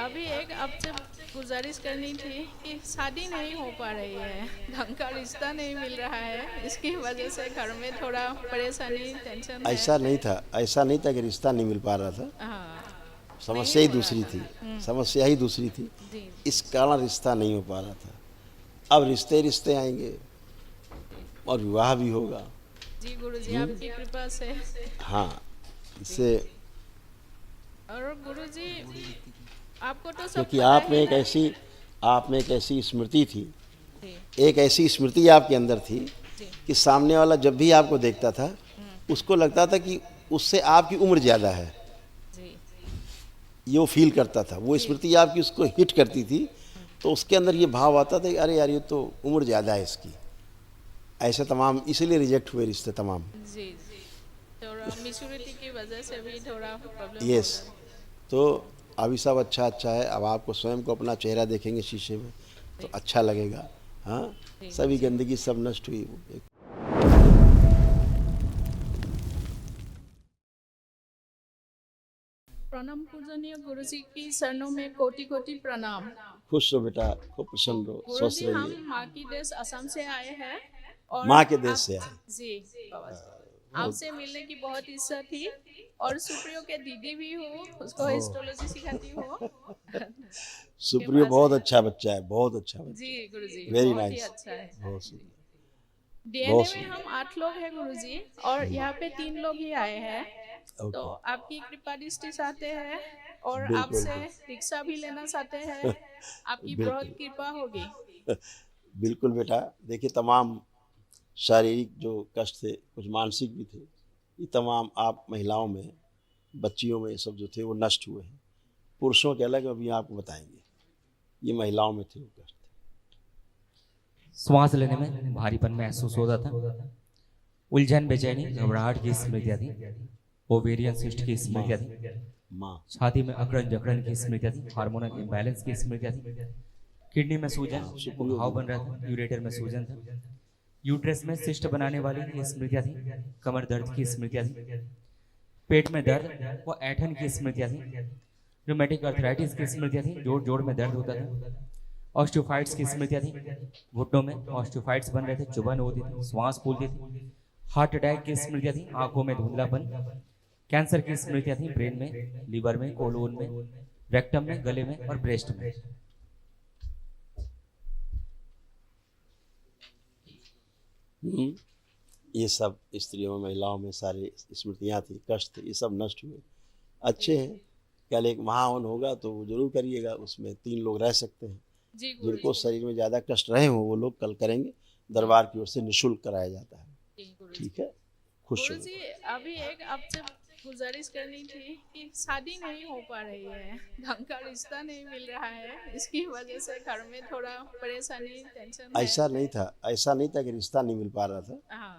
अभी एक आपसे गुजारिश करनी थी कि शादी नहीं हो पा रही है, ढंग का रिश्ता नहीं मिल रहा है, इसकी वजह से घर में थोड़ा परेशानी टेंशन है। ऐसा नहीं था कि रिश्ता नहीं मिल पा रहा था। हाँ, नहीं समस्या ही हो रहा दूसरी था। थी। समस्या ही दूसरी थी। जी इस कारण रिश्ता नहीं हो पा रहा था। अब रिश्ते रिश्ते आएंगे जी और विवाह भी होगा। जी गुरुजी आपकी कृपा से। हाँ, जी इससे और गुरुजी आपको तो सब क्योंकि पता ही है। आप में एक ऐसी स्मृति थी, जी एक ऐसी स्मृति आपके अंदर थी जी कि सामने वाला जब भी आपको देखता था, उसको लगता था कि उससे आपकी उम्र ज़्यादा है। जी ये वो फील करता था, वो जी स्मृति आपकी उसको हिट करती थी। तो उसके अंदर ये भाव आता था कि अरे यार, ये तो उम्र ज़्यादा है इसकी। ऐसे तमाम इसीलिए रिजेक्ट हुए रिश्ते तमाम। जी थोड़ा मिच्योरिटी की वजह से भी थोड़ा प्रॉब्लम हो यस। रहा है। तो अभी सब अच्छा अच्छा है। अब आपको स्वयं को अपना चेहरा देखेंगे शीशे में तो जी अच्छा लगेगा। हाँ, जी सभी गुरुजी। गंदगी सब नष्ट हुई। प्रणाम पूजनीय गुरुजी की शरणों में कोटि कोटि प्रणाम। खुश रहो बेटा, खूब प्रसन्न रहो, स्वस्थ गुरुजी हम रहिए। माँ की देश असम से आए हैं और माँ के देश आप से आए। जी बाबा जी बहुत। आपसे मिलने की बहुत इच्छा थी और सुप्रियो के दीदी भी हूँ, उसको ओह, एस्ट्रोलॉजी सिखाती हूँ। के सुप्रियो पास बहुत है। अच्छा बच्चा है, बहुत अच्छा जी बच्चा गुरुजी है। वेरी बहुत ही नाइस। अच्छा है। बहुत जी सुंदर। बहुत डीएनए में हम सुंदर। 8 लोग हैं गुरुजी और यहाँ पे 3 लोग ही आए हैं। तो ओके। आपकी कृपा दृष्टि चाहते हैं और बिल्कुल आपसे बिल्कुल। रिक्शा भी लेना चाहते हैं। आपकी बहुत बिल्कुल कृपा होगी। बिल्कुल बेटा। देखिए, तमाम शारीरिक जो कष्ट थे, कुछ मानसिक भी थे, ये तमाम आप महिलाओं में, बच्चियों में, ये सब जो थे वो नष्ट हुए हैं। पुरुषों के अलग अभी आपको बताएंगे। ये महिलाओं में थे वो कष्ट। श्वास लेने में भारीपन महसूस होता था, उलझन, बेचैनी, घबराहट की स्मृतियाँ थी, ओवेरियन सिस्ट की माँ। स्मृतियाँ थी, माँ। छाती में अकड़न जकड़न की स्मृतियाँ थी, हार्मोनल इम्बैलेंस की स्मृतियाँ थी, किडनी में सूजन, हाँ, सुप्रियो घाव बन दी। रहा था, यूरेटर में सूजन था, यूट्रस में सिस्ट बनाने वाली स्मृतियाँ थी, कमर दर्द की स्मृतियाँ थी, पेट में दर्द व ऐठन की स्मृतियाँ थी, रोमेटिक अर्थराइटिस की स्मृतियाँ थी, जोड़ जोड़ में दर्द होता था, ऑस्टियोफाइट्स की स्मृतियाँ थी, घुटनों में ऑस्टियोफाइट्स बन रहे थे, चुभन होती थी, श्वास फूलती थी, हार्ट अटैक की स्मृतियाँ थी, आंखों में धुंधलापन, कैंसर की स्मृतियाँ थी, ब्रेन में, लीवर में, कोलोन में, रेक्टम में, गले में और ब्रेस्ट में। हम्म, ये सब स्त्रियों में, महिलाओं में सारी स्मृतियाँ थी, कष्ट थे, ये सब नष्ट हुए। अच्छे हैं। कल एक महावन होगा तो वो जरूर करिएगा, उसमें 3 लोग रह सकते हैं। जी जिनको गुरुजी। शरीर में ज़्यादा कष्ट रहे हों वो लोग कल करेंगे। जी दरबार की ओर से निःशुल्क कराया जाता है। जी गुरुजी। ठीक है। खुश गुरुजी रहो। अभी एक आपसे गुजारिश करनी थी कि शादी नहीं हो पा रही है, ढंग का रिश्ता नहीं मिल रहा है, इसकी वजह से घर में थोड़ा परेशानी टेंशन है। ऐसा नहीं था कि रिश्ता नहीं मिल पा रहा था। हाँ,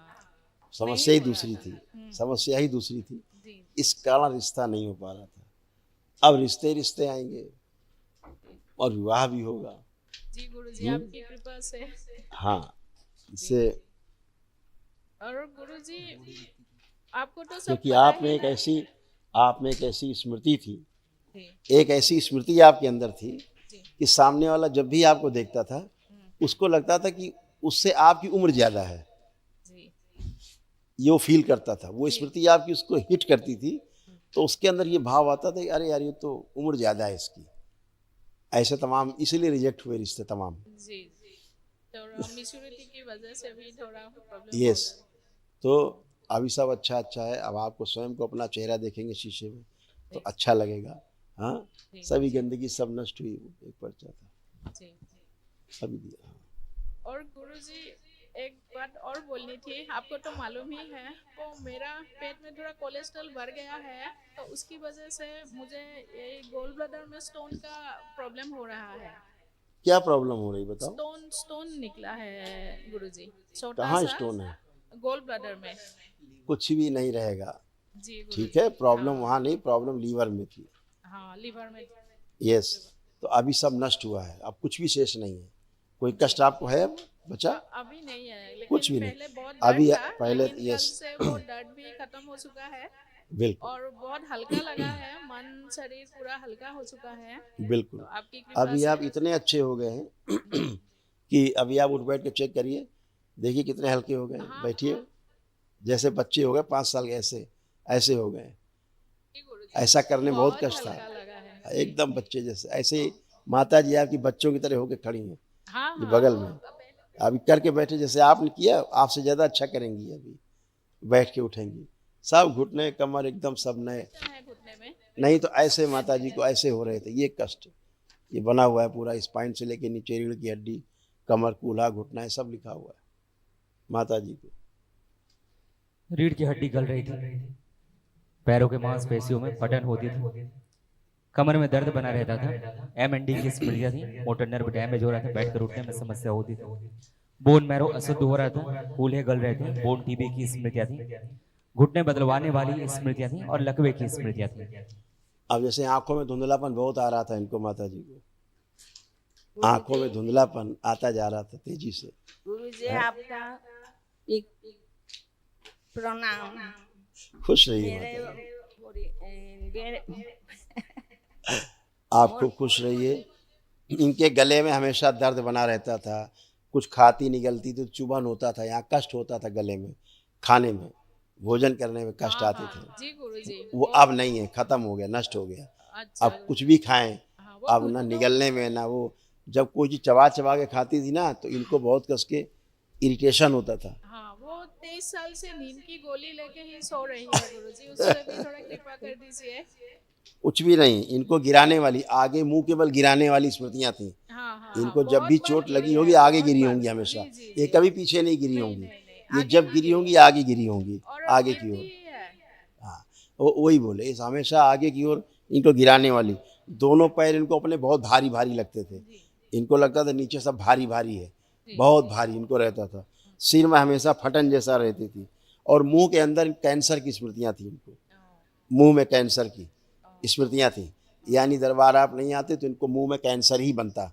नहीं समस्या ही हो रहा दूसरी था। थी। समस्या ही दूसरी थी। जी इस कारण रिश्ता नहीं हो पा रहा था। अब रिश्ते रिश्ते आएंगे जी और विवाह भी होगा। जी गुरुजी हम्म, आपकी कृपा से। हाँ, जी इससे और गुरुजी आपको तो सब क्योंकि पता ही है। आप में एक ऐसी स्मृति थी, जी एक ऐसी स्मृति आपके अंदर थी जी कि सामने वाला जब भी आपको देखता था, उसको लगता था कि उससे आपकी उम्र ज़्यादा है। जी ये वो फील करता था, वो जी स्मृति आपकी उसको हिट करती थी। तो उसके अंदर ये भाव आता था कि अरे यार, ये तो उम्र ज़्यादा है इसकी। ऐसे तमाम इसीलिए रिजेक्ट हुए रिश्ते तमाम। जी थोड़ा मिच्योरिटी की वजह से भी थोड़ा प्रॉब्लम हो यस। रहा है। तो अभी सब अच्छा अच्छा है। अब आपको स्वयं को अपना चेहरा देखेंगे शीशे में तो जी अच्छा लगेगा। हाँ, जी सभी गंदगी सब नष्ट हुई। एक पर्चा था, जी अभी दिया। हाँ। और गुरुजी एक बात और बोलनी थी, आपको तो मालूम ही है, वो मेरा पेट में थोड़ा कोलेस्ट्रॉल बढ़ गया है, तो उसकी वजह से मुझे ये गोल ब्लैडर में स्टोन का प्रॉब्लम हो रहा है। क्या प्रॉब्लम हो रही बताओ। स्टोन स्टोन निकला है गुरुजी, छोटा कहाँ सा स्टोन है? गोल ब्लैडर में। कुछ भी नहीं रहेगा। जी ठीक गुरुजी है, प्रॉब्लम हाँ वहाँ नहीं, प्रॉब्लम लीवर में थी। हाँ लीवर में। यस। तो अभी सब नष्ट हुआ है, अब कुछ भी शेष नहीं है। कोई जी कष्ट आपको है अब बचा? अभी नहीं है, कुछ लेकिन भी नहीं। पहले बहुत दर्द अभी था, पहले लेकिन कल यस। से वो दर्द भी खत्म हो चुका है। बिल्कुल और बहुत हल्का लगा है, मन शरीर पूरा हल्का हो चुका है। बिल्कुल। तो आपकी कृपा अभी से आप इतने अच्छे हो गए हैं कि अभी आप उठ बैठ के चेक करिए, देखिए कितने हल्के हो गए हैं। हाँ, बैठिए, बहुत। जैसे बच्चे हो गए 5 साल के, ऐसे ऐसे हो गए। जी गुरुजी, ऐसा करने में बहुत बहुत कष्ट था, हल्का लगा है। एकदम बच्चे जैसे। ऐसे ही माता जी आपकी बच्चों की तरह होके खड़ी हैं हाँ ये हाँ, बगल वो में। अभी करके बैठे जैसे आपने किया, आपसे ज़्यादा अच्छा करेंगी अभी, बैठ के उठेंगी। सब घुटने कमर एकदम सब नए। है घुटने में। नहीं तो ऐसे माता जी को ऐसे हो रहे थे, ये कष्ट ये बना हुआ है पूरा, स्पाइन से लेके नीचे रीढ़ की हड्डी, कमर, कूल्हा, घुटना, सब लिखा हुआ है माता जी को। रीढ़ की हड्डी गल रही थी, पैरों के मांसपेशियों में फटन होती थी, कमर में दर्द बना रहता था, एमएनडी की स्मृतियां थी, मोटर नर्व डैमेज हो रहा था, बैठकर उठने में समस्या होती थी, बोन मैरो अशुद्ध हो रहा था, कूल्हे गल रहे थे, बोन टीबी की स्मृतियां थी, घुटने बदलवाने वाली स्मृतियां थी और लकवे की स्मृतियां थी। अब जैसे आंखों में धुंधलापन बहुत आ रहा था इनको, माता जी को आंखों में धुंधलापन आता जा रहा था तेजी से। गुरुजी आपका एक प्रणाम। खुश रहिए मेरे माता जी, आप खूब खुश रहिए। इनके गले में हमेशा दर्द बना रहता था, कुछ खाती निकलती तो चुभन होता था, यहाँ कष्ट होता था गले में, खाने में, भोजन करने में कष्ट आते थे। जी गुरुजी, वो अब नहीं है, खत्म हो गया, नष्ट हो गया। अच्छा। अब कुछ भी खाएं, हाँ, वो अब ना निगलने में ना वो, जब कोई चीज चबा चबा के खाती थी ना तो इनको बहुत कस के इरिटेशन होता था। हाँ, वो 23 साल से नींद की गोली लेके ही सो रही है गुरुजी, उससे भी थोड़ा कृपा कर दीजिए। कुछ भी नहीं, इनको गिराने वाली, आगे मुंह केवल गिराने वाली स्मृतियां थी। हाँ हाँ, इनको जब बहुत भी बार चोट गिरी लगी है, होगी आगे बहुत गिरी बार। होंगी हमेशा, जी जी ये जी। कभी पीछे नहीं गिरी नहीं होंगी। नहीं नहीं, ये आगे जब ही गिरी गिरी होंगी आगे गिरी होंगी, और आगे की गिरती ओर। ही है। हाँ, वो वही बोले, इस हमेशा आगे की ओर इनको गिराने वाली। दोनों पैर इनको अपने बहुत भारी भारी लगते थे, जी इनको लगता था नीचे सब भारी भारी है, जी। बहुत भारी इनको रहता था। सिर में हमेशा फटन जैसा रहती थी, और मुंह के अंदर कैंसर की स्मृतियां थी इनको, मुंह में कैंसर की स्मृतियां थी। यानी दरबार आप नहीं आते तो इनको मुंह में कैंसर ही बनता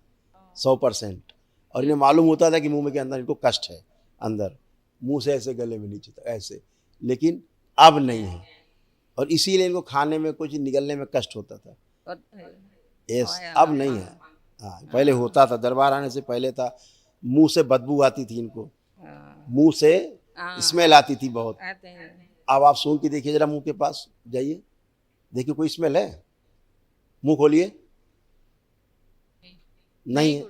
100%। और इन्हें मालूम होता था कि मुंह में के अंदर इनको कष्ट है, अंदर मुंह से ऐसे गले में नीचे तक ऐसे, लेकिन अब नहीं है। और इसीलिए इनको खाने में कुछ निगलने में कष्ट होता था। यस, अब नहीं है। हाँ, पहले होता था, दरबार आने से पहले था, मुंह से बदबू आती थी इनको, मुंह से स्मेल आती थी बहुत। अब आप सूंघ के देखिए जरा, मुंह के पास जाइए, देखिए कोई स्मेल है, मुंह खोलिए, नहीं है।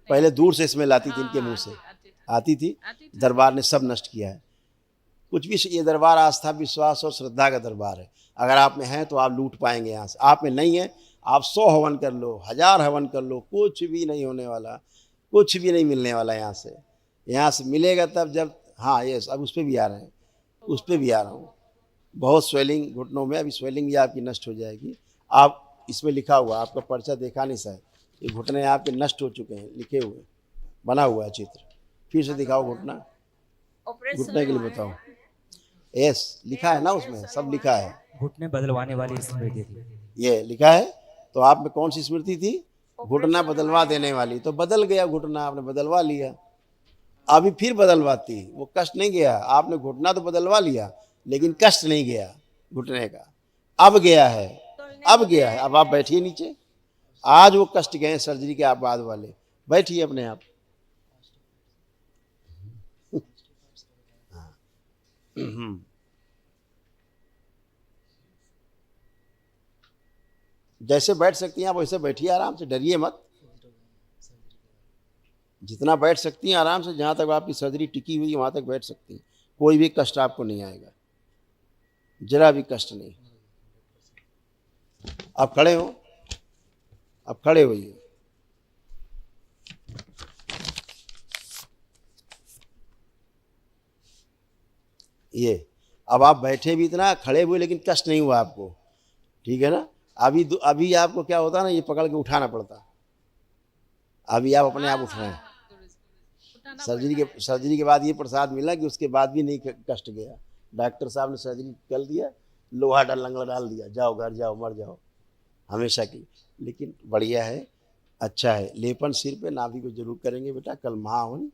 पहले दूर से स्मेल आती थी इनके मुंह से, आती थी। दरबार ने सब नष्ट किया है कुछ भी। ये दरबार आस्था, विश्वास और श्रद्धा का दरबार है। अगर आप में है तो आप लूट पाएंगे यहाँ से, आप में नहीं है आप 100 हवन कर लो, 1000 हवन कर लो, कुछ भी नहीं होने वाला, कुछ भी नहीं मिलने वाला यहाँ से। यहाँ से मिलेगा तब जब, हाँ यस, अब उस पर भी आ रहे हैं, उस पर भी आ रहा हूँ। बहुत स्वेलिंग घुटनों में, अभी स्वेलिंग भी आपकी नष्ट हो जाएगी। आप इसमें लिखा हुआ, आपका पर्चा देखा नहीं शायद, ये घुटने आपके नष्ट हो चुके हैं, लिखे हुए, बना हुआ है चित्र। फिर से दिखाओ घुटना, घुटने के लिए बताओ। यस, लिखा है ना उसमें, सब लिखा है, घुटने बदलवाने वाली स्मृति थी। ये लिखा है। तो आप में कौन सी स्मृति थी? घुटना बदलवा देने वाली। तो बदल गया घुटना, आपने बदलवा लिया, अभी फिर बदलवाती, वो कष्ट नहीं गया। आपने घुटना तो बदलवा लिया लेकिन कष्ट नहीं गया घुटने का, अब गया है, अब गया है। अब आप बैठिए नीचे, आज वो कष्ट गए सर्जरी के बाद वाले, बैठिए अपने आप। जैसे बैठ सकती हैं आप वैसे बैठिए, आराम से, डरिए मत। जितना बैठ सकती हैं आराम से, जहाँ तक आपकी सर्जरी टिकी हुई है वहाँ तक बैठ सकती हैं, कोई भी कष्ट आपको नहीं आएगा, जरा भी कष्ट नहीं। आप खड़े हो, आप खड़े होइए। ये अब आप बैठे भी इतना, खड़े हुए, लेकिन कष्ट नहीं हुआ आपको, ठीक है ना। अभी आपको क्या होता ना, ये पकड़ के उठाना पड़ता, अभी आप अपने आप उठ रहे हैं। सर्जरी के बाद ये प्रसाद मिला कि उसके बाद भी नहीं कष्ट गया। डॉक्टर साहब ने सर्जरी कर दिया, लोहा लंगड़ा डाल दिया, जाओ घर जाओ, मर जाओ हमेशा की। लेकिन बढ़िया है, अच्छा है। लेपन सिर पे नाभि को जरूर करेंगे बेटा, कल महाहवन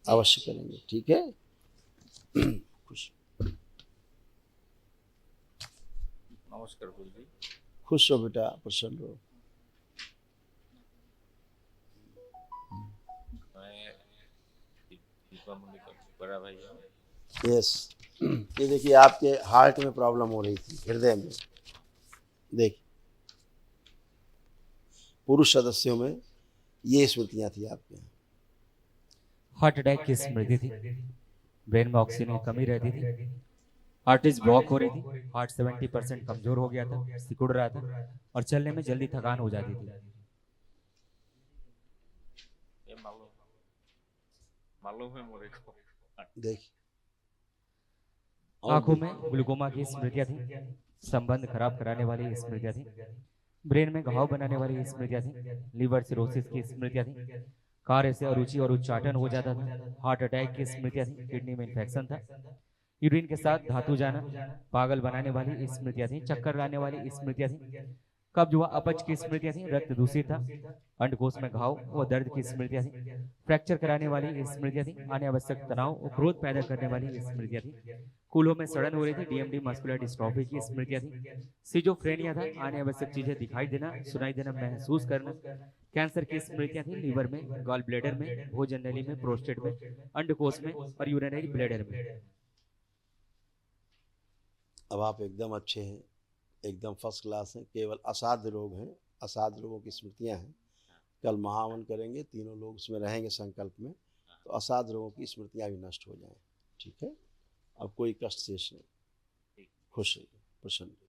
अवश्य करेंगे, ठीक है। खुश नमस्कार गुरु जी। खुश रहो बेटा, प्रसन्न रहो। मैं दीपा मुनि का बड़ा भाई हूँ। यस, ये देखिए आपके हार्ट में प्रॉब्लम हो रही थी, हृदय में। देखिए पुरुष सदस्यों में ये स्मृतियां थी आपके यहाँ। हार्ट अटैक की स्मृति थी, ब्रेन में ऑक्सीजन की कमी रहती थी, आर्टरीज ब्लॉक हो रही थी, हार्ट 70% कमजोर हो गया था, सिकुड़ रहा था और चलने में जल्दी थकान हो जाती थी। ये मालूम है मेरे को। देखिए आंखों में ग्लूकोमा की स्मृतियां थी, संबंध खराब कराने वाली स्मृतियां थी, ब्रेन में घाव बनाने वाली स्मृतियां थी, लिवर सिरोसिस की स्मृतियां थी, कार्य से अरुचि और उच्चाटन हो जाता था, हार्ट अटैक की स्मृतियां थी, किडनी में इन्फेक्शन था, यूरिन के साथ धातु जाना, पागल बनाने वाली स्मृतियां थी, चक्कर लाने वाली स्मृतियां थी, कब्ज व अपच की स्मृतियां थी, रक्त दूषित था, अंडकोश में घाव व दर्द की स्मृतियां थी, फ्रैक्चर कराने वाली स्मृतियां थी, अनावश्यक तनाव और क्रोध पैदा करने वाली स्मृतियां थी, कूल्हों में सड़न हो रही थी, डीएमडी मस्कुलर डिस्ट्रॉफी की स्मृतियां थी, सिजोफ्रेनिया था, अनावश्यक चीजें दिखाई देना, सुनाई देना, महसूस करना, कैंसर की स्मृतियां थी, लीवर में, गॉल ब्लैडर में, भोजन नली में, प्रोस्टेट में, अंडकोश में और यूरिनरी ब्लैडर में। अब आप एकदम अच्छे हैं, एकदम फर्स्ट क्लास हैं। केवल असाध्य रोग हैं, असाध्य रोगों की स्मृतियां हैं। कल महावन करेंगे, तीनों लोग उसमें रहेंगे संकल्प में, तो असाध्य रोगों की स्मृतियां भी नष्ट हो जाएं। ठीक है, अब कोई कष्ट शेष नहीं। खुश रहिए, प्रसन्न रहिए।